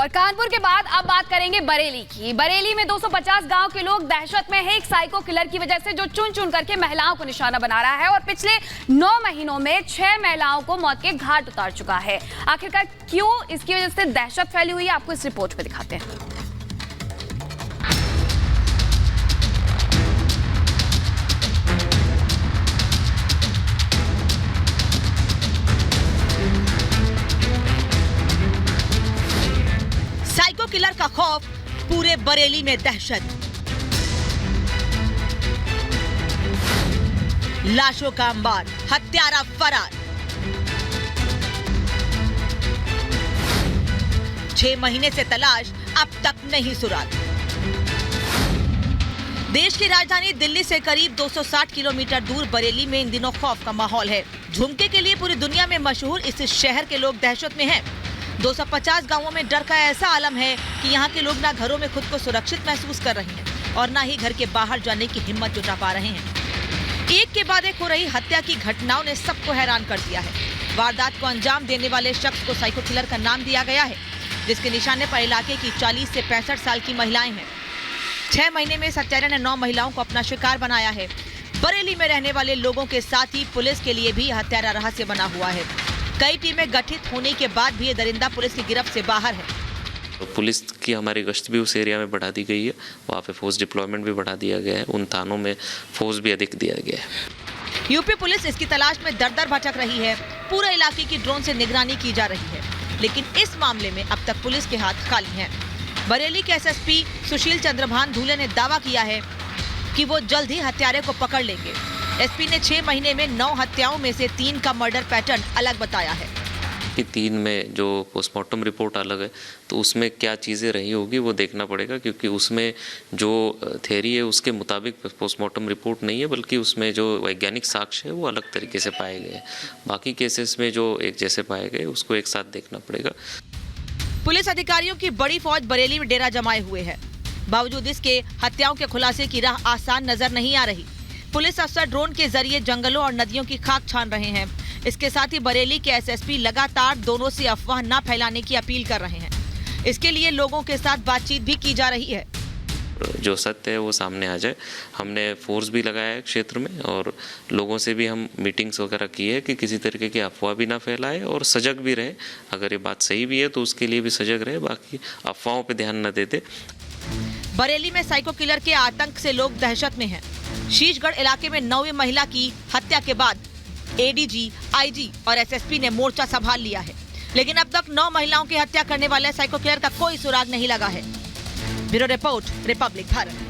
और कानपुर के बाद अब बात करेंगे बरेली की। बरेली में 250 गांव के लोग दहशत में है एक साइको किलर की वजह से, जो चुन चुन करके महिलाओं को निशाना बना रहा है और पिछले 9 महीनों में 6 महिलाओं को मौत के घाट उतार चुका है। आखिरकार क्यों इसकी वजह से दहशत फैली हुई है, आपको इस रिपोर्ट में दिखाते हैं। साइको किलर का खौफ, पूरे बरेली में दहशत। लाशों का अंबार, हत्यारा फरार। 6 महीने से तलाश, अब तक नहीं सुराग। देश की राजधानी दिल्ली से करीब 260 किलोमीटर दूर बरेली में इन दिनों खौफ का माहौल है। झुमके के लिए पूरी दुनिया में मशहूर इस शहर के लोग दहशत में हैं। 250 गांवों में डर का ऐसा आलम है कि यहाँ के लोग ना घरों में खुद को सुरक्षित महसूस कर रहे हैं और ना ही घर के बाहर जाने की हिम्मत जुटा पा रहे हैं। एक के बाद एक हो रही हत्या की घटनाओं ने सबको हैरान कर दिया है। वारदात को अंजाम देने वाले शख्स को साइको किलर का नाम दिया गया है, जिसके निशाने पर इलाके की 40 से 65 साल की महिलाएं हैं। 6 महीने में इस हत्यारे ने 9 महिलाओं को अपना शिकार बनाया है। बरेली में रहने वाले लोगों के साथ ही पुलिस के लिए भी हत्यारा रहस्य बना हुआ है। कई टीमें गठित होने के बाद भी ये दरिंदा पुलिस की गिरफ्त से बाहर है। पुलिस की हमारी गश्त भी उस एरिया में बढ़ा दी गई है, वहाँ पे फोर्स डिप्लॉयमेंट भी बढ़ा दिया गया है, उन थानों में फोर्स भी अधिक दिया गया है। यूपी पुलिस इसकी तलाश में दर-दर भटक रही है। पूरे इलाके की ड्रोन से निगरानी की जा रही है, लेकिन इस मामले में अब तक पुलिस के हाथ खाली हैं। बरेली के एसएसपी सुशील चंद्रभान धूले ने दावा किया है कि वो जल्द ही हत्यारे को पकड़ लेंगे। एसपी ने 6 महीने में 9 हत्याओं में से 3 का मर्डर पैटर्न अलग बताया है कि 3 में जो पोस्टमार्टम रिपोर्ट अलग है, तो उसमें क्या चीज़ें रही होगी वो देखना पड़ेगा, क्योंकि उसमें जो थ्योरी है उसके मुताबिक पोस्टमार्टम रिपोर्ट नहीं है, बल्कि उसमें जो वैज्ञानिक साक्ष्य है वो अलग तरीके से पाए गए हैं। बाकी केसेस में जो एक जैसे पाए गए उसको एक साथ देखना पड़ेगा। पुलिस अधिकारियों की बड़ी फौज बरेली में डेरा जमाए हुए है। बावजूद इसके हत्याओं के खुलासे की राह आसान नजर नहीं आ रही। पुलिस अफसर ड्रोन के जरिए जंगलों और नदियों की खाक छान रहे हैं। इसके साथ ही बरेली के एसएसपी लगातार दोनों से अफवाह न फैलाने की अपील कर रहे हैं। इसके लिए लोगों के साथ बातचीत भी की जा रही है। जो सत्य है वो सामने आ जाए। हमने फोर्स भी लगाया है क्षेत्र में, और लोगों से भी हम मीटिंग्स वगैरह की है कि किसी तरीके की अफवाह भी ना फैलाए और सजग भी रहे। अगर ये बात सही भी है तो उसके लिए भी सजग रहे, बाकी अफवाहों पे ध्यान न देते। बरेली में साइको किलर के आतंक से लोग दहशत में हैं। शीशगढ़ इलाके में 9वीं महिला की हत्या के बाद एडीजी, आईजी और एसएसपी ने मोर्चा संभाल लिया है, लेकिन अब तक 9 महिलाओं की हत्या करने वाले साइको किलर का कोई सुराग नहीं लगा है। Bureau report, Republic Bharat.